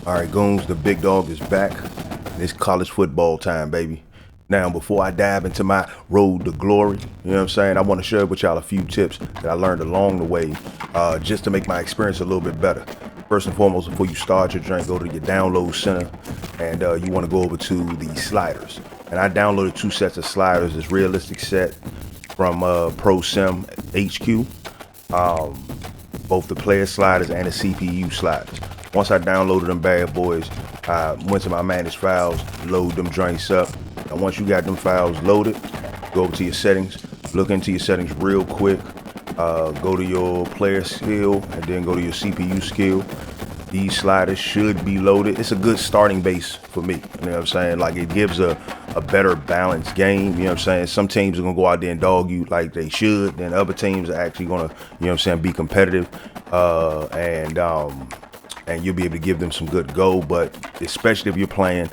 All right, Goons, the big dog is back. It's college football time, baby. Now, before I dive into my road to glory, you know what I'm saying, I want to share with y'all a few tips that I learned along the way just to make my experience a little bit better. First and foremost, before you start your drink, go to your download center, and you want to go over to the sliders. And I downloaded 2 sets of sliders. This realistic set from Pro Sim HQ, both the player sliders and the CPU sliders. Once I downloaded them bad boys, I went to my managed files, load them drinks up. And once you got them files loaded, go over to your settings, look into your settings real quick, go to your player skill, and then go to your CPU skill. These sliders should be loaded. It's a good starting base for me. You know what I'm saying? Like, it gives a better balanced game. You know what I'm saying? Some teams are gonna go out there and dog you like they should, then other teams are actually gonna, you know what I'm saying, be competitive. And you'll be able to give them some good go, but especially if you're playing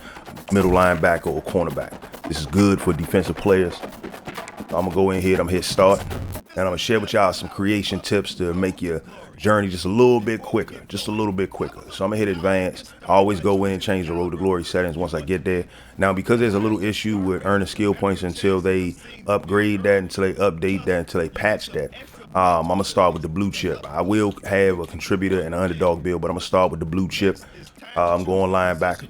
middle linebacker or cornerback. This is good for defensive players. I'm gonna go in here, I'm gonna hit start, and I'm gonna share with y'all some creation tips to make your journey just a little bit quicker, So I'm gonna hit advance. I always go in and change the road to glory settings once I get there. Now, because there's a little issue with earning skill points until they upgrade that, until they update that, until they patch that, I'm gonna start with the blue chip. I will have a contributor and an underdog build, but I'm gonna start with the blue chip. I'm going linebacker.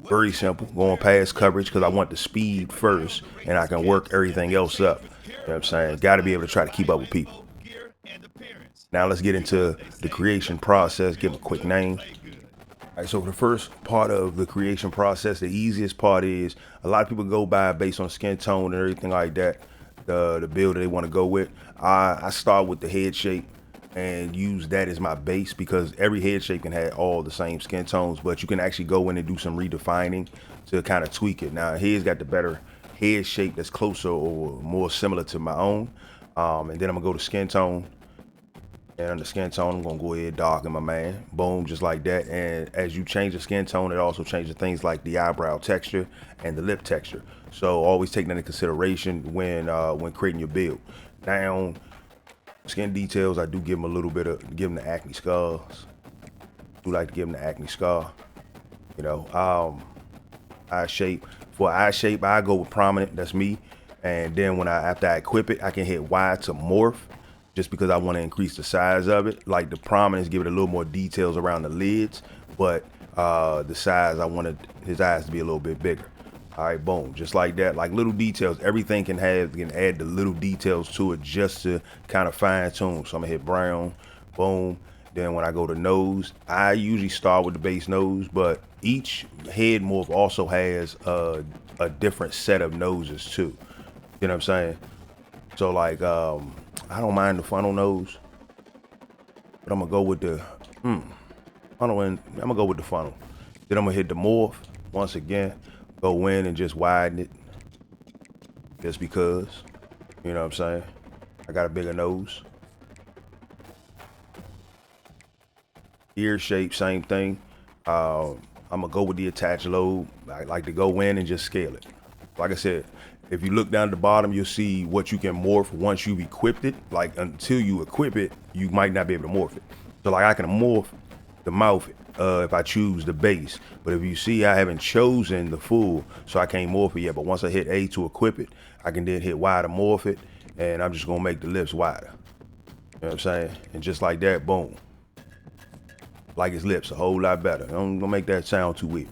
Very simple. Going past coverage because I want the speed first, and I can work everything else up. You know what I'm saying? Got to be able to try to keep up with people. Now let's get into the creation process. Give them a quick name. All right, so for the first part of the creation process, the easiest part is a lot of people go by based on skin tone and everything like that. The build that they want to go with. I start with the head shape and use that as my base because every head shape can have all the same skin tones, but you can actually go in and do some redefining to kind of tweak it. Now, here's got the better head shape that's closer or more similar to my own. And then I'm gonna go to skin tone. And on the skin tone, I'm gonna go ahead darken my man. Boom, just like that. And as you change the skin tone, it also changes things like the eyebrow texture and the lip texture. So always take that into consideration when creating your build. Now, skin details, I do give them a little bit of, give them the acne scars. Do like to give them the acne scar. You know, eye shape. For eye shape, I go with prominent. That's me. And then after I equip it, I can hit Y to morph, just because I want to increase the size of it. Like the prominence, give it a little more details around the lids, but the size, I wanted his eyes to be a little bit bigger. All right, boom, just like that. Like little details, everything can add the little details to it just to kind of fine tune. So I'm gonna hit brown, boom. Then when I go to nose, I usually start with the base nose, but each head morph also has a different set of noses too. You know what I'm saying? So like, I don't mind the funnel nose, but I'm gonna go with the funnel, and I'm gonna go with the funnel. Then I'm gonna hit the morph once again. Go in and just widen it, just because, you know what I'm saying? I got a bigger nose. Ear shape, same thing. I'm gonna go with the attached lobe. I like to go in and just scale it. Like I said, if you look down at the bottom, you'll see what you can morph once you've equipped it. Like until you equip it, you might not be able to morph it. So like I can morph the mouth if I choose the base, but if you see, I haven't chosen the full, so I can't morph it yet. But once I hit A to equip it, I can then hit Y to morph it, and I'm just gonna make the lips wider. You know what I'm saying? And just like that, boom. Like his lips, a whole lot better. I'm gonna make that sound too weird.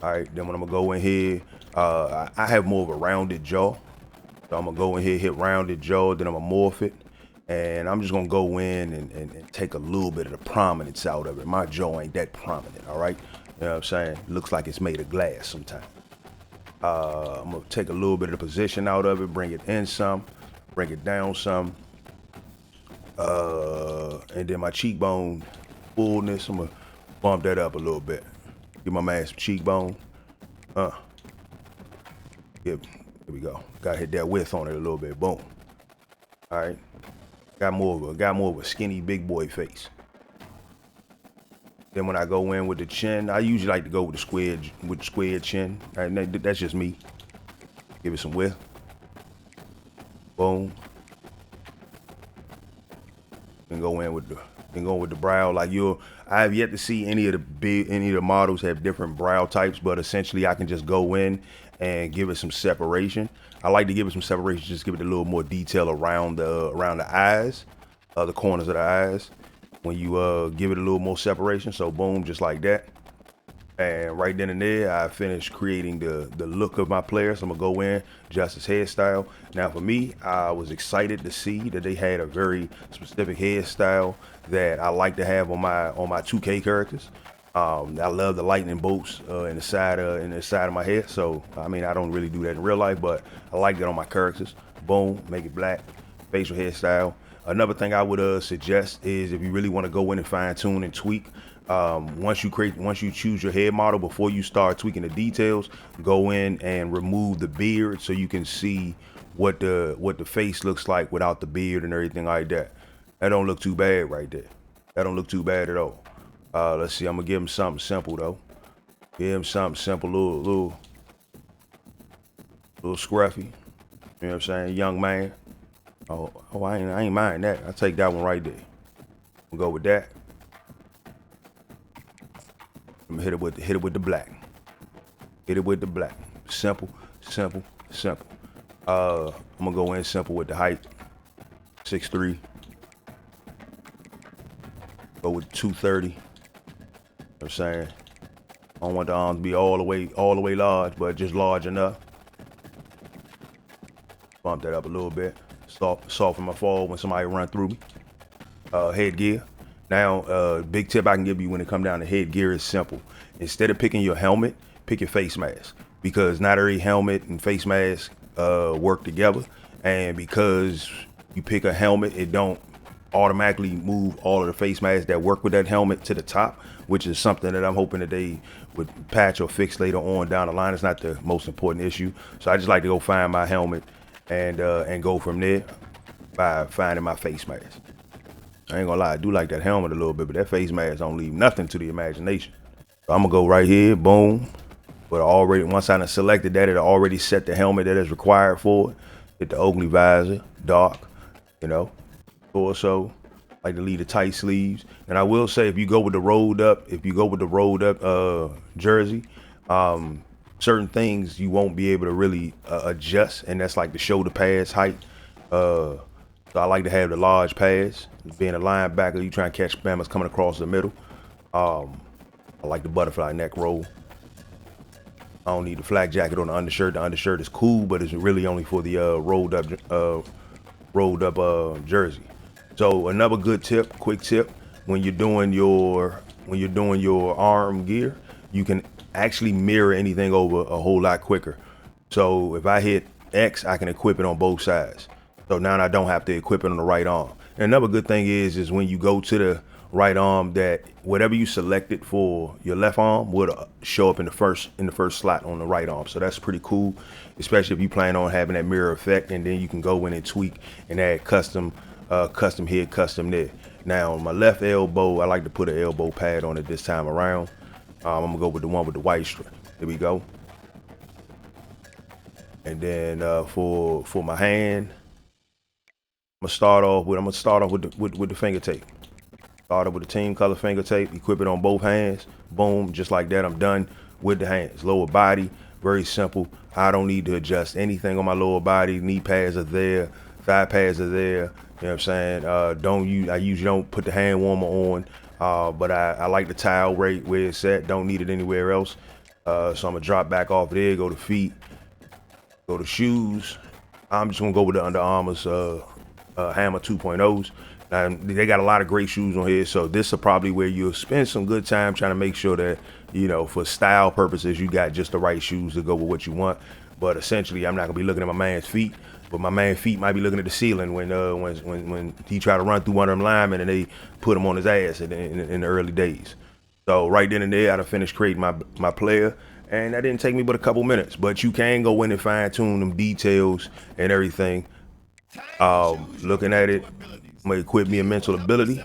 All right, then when I'm gonna go in here, I have more of a rounded jaw. So I'm gonna go in here, hit rounded jaw, then I'm gonna morph it. And I'm just gonna go in and take a little bit of the prominence out of it. My jaw ain't that prominent, all right? You know what I'm saying? Looks like it's made of glass sometimes. I'm gonna take a little bit of the position out of it, bring it in some, bring it down some. And then my cheekbone fullness, I'm gonna bump that up a little bit. Give my man some cheekbone. Here we go. Gotta hit that width on it a little bit, boom. All right. Got more of a skinny big boy face. Then when I go in with the chin, I usually like to go with the square chin. And that's just me. Give it some width. Boom. And go in with the and going with the brow. Like I have yet to see any of the models have different brow types, but essentially I can just go in and give it some separation. I like to give it some separation, just give it a little more detail around the eyes, the corners of the eyes. When you give it a little more separation, so boom, just like that. And right then and there, I finished creating the look of my player. So I'm gonna go in, adjust his hairstyle. Now for me, I was excited to see that they had a very specific hairstyle that I like to have on my 2K characters. I love the lightning bolts in the side of my head. So I mean, I don't really do that in real life, but I like that on my characters. Boom, make it black, facial hairstyle. Another thing I would suggest is if you really want to go in and fine tune and tweak. Once you choose your head model, before you start tweaking the details, go in and remove the beard so you can see what the face looks like without the beard and everything like that. That don't look too bad right there. That don't look too bad at all. Let's see, I'm gonna give him something simple though. Give him something simple, little scruffy. You know what I'm saying? Young man. Oh, I ain't mind that. I'll take that one right there. We'll go with that. I'm gonna hit it with the black. Hit it with the black. Simple, simple, simple. I'm gonna go in simple with the height. 6'3". Go with 230. You know what I'm saying? I don't want the arms to be all the way large, but just large enough. Bump that up a little bit. Soften my fall when somebody run through me. Headgear. Now, big tip I can give you when it comes down to headgear is simple. Instead of picking your helmet, pick your face mask, because not every helmet and face mask work together. And because you pick a helmet, it don't automatically move all of the face masks that work with that helmet to the top, which is something that I'm hoping that they would patch or fix later on down the line. It's not the most important issue. So I just like to go find my helmet and go from there by finding my face mask. I ain't gonna lie, I do like that helmet a little bit, but that face mask don't leave nothing to the imagination. So I'm gonna go right here, boom. But once I selected that, it already set the helmet that is required for it. Hit the Oakley visor, dark, you know. Also, like to leave the tight sleeves. And I will say, if you go with the rolled up jersey, certain things you won't be able to really adjust, and that's like the shoulder pads height. So I like to have the large pads. Being a linebacker, you try and catch spammers coming across the middle. I like the butterfly neck roll. I don't need the flak jacket on the undershirt. The undershirt is cool, but it's really only for the rolled up jersey. So another good tip, quick tip, when you're doing your arm gear, you can actually mirror anything over a whole lot quicker. So if I hit X, I can equip it on both sides. So now I don't have to equip it on the right arm. And another good thing is when you go to the right arm, that whatever you selected for your left arm would show up in the first slot on the right arm. So that's pretty cool, especially if you plan on having that mirror effect, and then you can go in and tweak and add custom here, custom there. Now on my left elbow, I like to put an elbow pad on it this time around. I'm gonna go with the one with the white strip. Here we go. And then for my hand, I'm gonna start off with the finger tape. Start off with the team color finger tape, equip it on both hands. Boom, just like that, I'm done with the hands. Lower body, very simple. I don't need to adjust anything on my lower body. Knee pads are there, thigh pads are there. You know what I'm saying? I usually don't put the hand warmer on, but I like the towel right where it's at. Don't need it anywhere else. So I'm gonna drop back off there, go to feet, go to shoes. I'm just gonna go with the Under Armour's Hammer 2.0s. They got a lot of great shoes on here, so this is probably where you'll spend some good time trying to make sure that, you know, for style purposes, you got just the right shoes to go with what you want. But essentially, I'm not gonna be looking at my man's feet, but my man's feet might be looking at the ceiling when he try to run through one of them linemen and they put him on his ass in the early days. So right then and there, I done finished creating my player, and that didn't take me but a couple minutes. But you can go in and fine tune them details and everything. Looking at it, I'm gonna equip me a mental ability.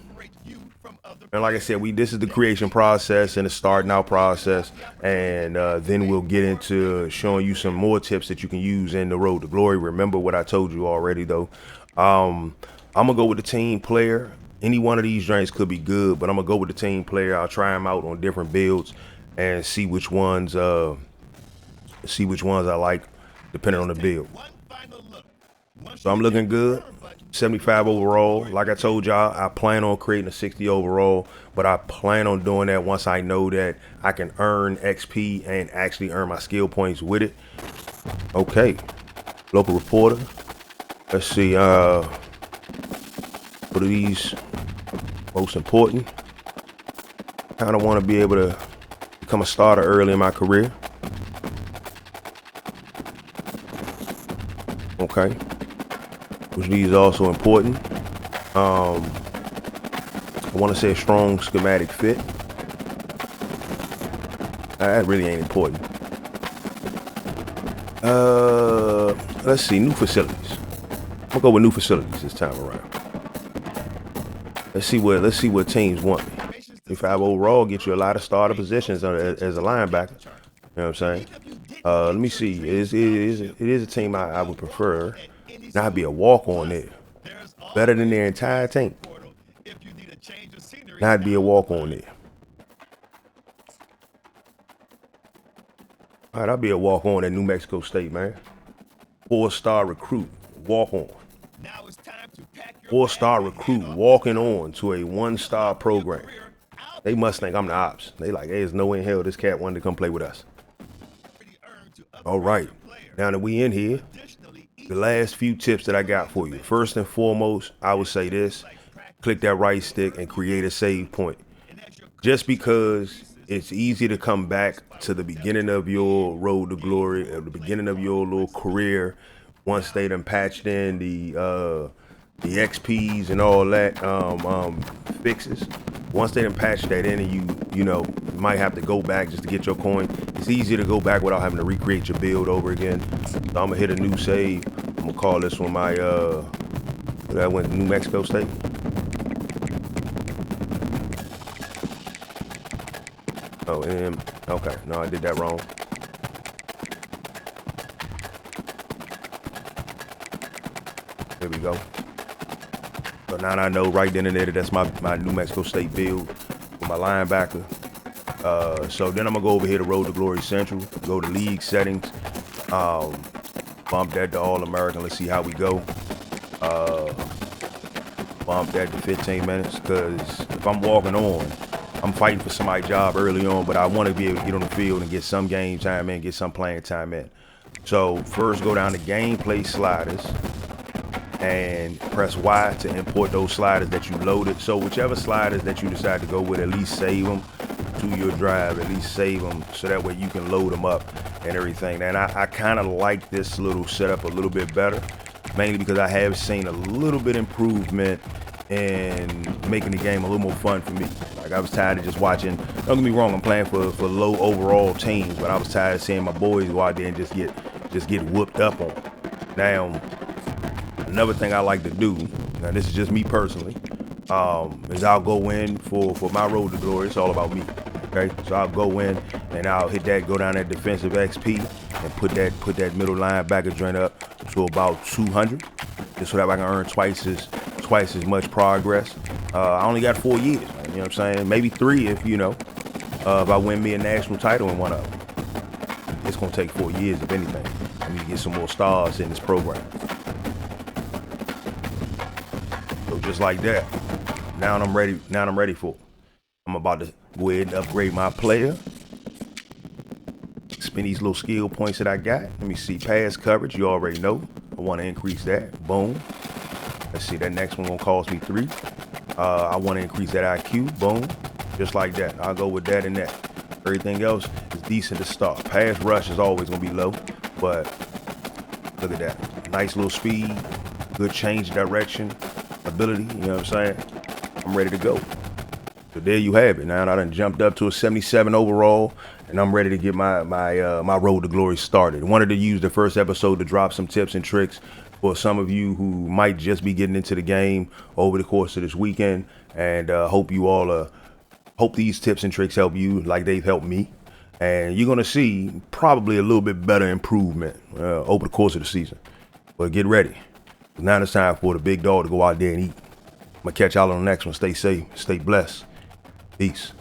And like I said, this is the creation process and the starting out process, and then we'll get into showing you some more tips that you can use in the road to glory. Remember what I told you already though. I'm gonna go with the team player. Any one of these drinks could be good, but I'm gonna go with the team player. I'll try them out on different builds and see which ones I like, depending on the build. So I'm looking good. 75 overall. Like I told y'all, I plan on creating a 60 overall, but I plan on doing that once I know that I can earn XP and actually earn my skill points with it. Okay, local reporter. Let's see, what are these most important? Kind of want to be able to become a starter early in my career. Okay. Which these also important. I want to say a strong schematic fit. That really ain't important. Let's see, new facilities. I'm gonna go with new facilities this time around. Let's see what teams want me. 55 overall get you a lot of starter positions as a linebacker. You know what I'm saying? Let me see. It is a team I would prefer. Not be a walk on there. Better than their entire team. Not be a walk on there. All right, I'll be a walk on at New Mexico State, man. 4-star recruit, walk on. 4-star recruit walking on to a 1-star program. They must think I'm the ops. They like, hey, there's no way in hell this cat wanted to come play with us. All right, now that we in here, the last few tips that I got for you. First and foremost, I would say this: click that right stick and create a save point. Just because it's easy to come back to the beginning of your road to glory, at the beginning of your little career, once they done patched in the XPs and all that fixes. Once they done patched that in, and you might have to go back just to get your coin. It's easy to go back without having to recreate your build over again. So I'm gonna hit a new save. I'm gonna call this one my I went to New Mexico State. Oh, okay, no, I did that wrong. There we go. So now I know right then and there that's my New Mexico State build for my linebacker. So then I'm gonna go over here to Road to Glory Central, go to league settings, bump that to All-American. Let's see how we go. Bump that to 15 minutes, because if I'm walking on, I'm fighting for somebody's job early on, but I want to be able to get on the field and get some game time in, get some playing time in. So first go down to gameplay sliders and press Y to import those sliders that you loaded. So whichever sliders that you decide to go with, at least save them to your drive, at least save them so that way you can load them up and everything. And I kind of like this little setup a little bit better, mainly because I have seen a little bit improvement in making the game a little more fun for me. Like, I was tired of just watching, don't get me wrong, I'm playing for low overall teams, but I was tired of seeing my boys go out there and just get whooped up on. Now, another thing I like to do, now this is just me personally, is I'll go in for my road to glory. It's all about me. Okay, so I'll go in and I'll hit that, go down that defensive XP and put that middle linebacker joint up to about 200, just so that I can earn twice as much progress. I only got 4 years, man, you know what I'm saying? Maybe 3 if if I win me a national title in one of them. It's gonna take 4 years if anything. I need to get some more stars in this program. So just like that, now I'm ready for it. I'm about to go ahead and upgrade my player. Spend these little skill points that I got. Let me see, pass coverage, you already know. I want to increase that. Boom. Let's see, that next one gonna cost me 3. I want to increase that IQ. Boom. Just like that. I'll go with that and that. Everything else is decent to start. Pass rush is always gonna be low, but look at that. Nice little speed, good change of direction, ability, you know what I'm saying? I'm ready to go. So there you have it. Now I done jumped up to a 77 overall, and I'm ready to get my road to glory started. Wanted to use the first episode to drop some tips and tricks for some of you who might just be getting into the game over the course of this weekend, and hope you all hope these tips and tricks help you like they've helped me. And you're gonna see probably a little bit better improvement over the course of the season. But get ready. Now it's time for the big dog to go out there and eat. I'm gonna catch y'all on the next one. Stay safe, stay blessed. Peace.